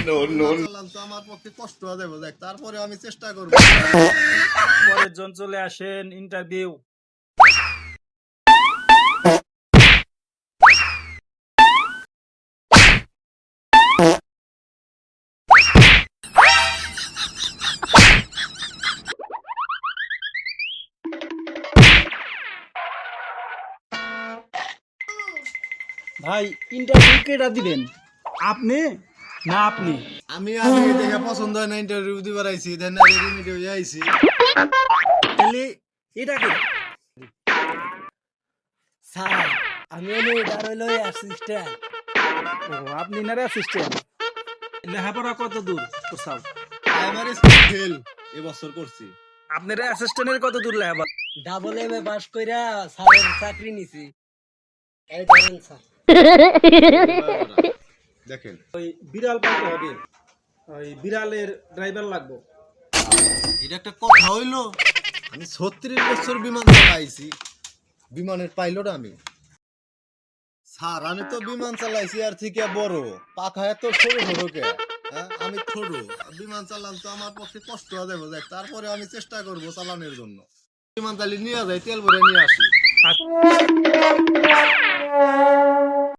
চালান তো আমার পক্ষে কষ্ট হয়ে যাবে, দেখ তারপরে আমি চেষ্টা করবো। পরের জন চলে আসেন, ইন্টারভিউ। ভাই ইন্টারভিউ কেটা দিবেন, আপনি না আপনি? আমি দেখে পছন্দ হয় না, ইন্টারভিউ দিবার আইছি, দেন রেডিমেড হয়ে আইছি। তাহলে এটা কে? স্যার আমি হলো এটার হইলো অ্যাসিস্ট্যান্ট। ও, আপনি না অ্যাসিস্ট্যান্ট। লেখাপড়া কত দূর করছাও? প্রাইমারি স্কুল ফেল এবছর করছি। আপনার অ্যাসিস্ট্যান্টের কত দূর লেখাপড়া? ডাবল এম এ পাস কইরা স্যারের চাকরি নিছি। এই ধরেন স্যার। দেখেন ওই বিড়াল পালতে হবে, ওই বিড়ালের ড্রাইভার লাগবে। এটা একটা কথা হইলো, আমি 36 বছর বিমান চালাইছি, বিমানের পাইলট আমি। স্যার আমি তো বিমান চালাইছি আর থেকে বড়, পাখা এত ছোট ছোট কে? হ্যাঁ আমি ছোট, বিমান চালান তো আমার পক্ষে কষ্ট হয়ে যাবে, দেখ তারপরে আমি চেষ্টা করবো চালানোর জন্য। বিমান চালিয়ে নিয়ে যাই, তেল ভরে নিয়ে আসি।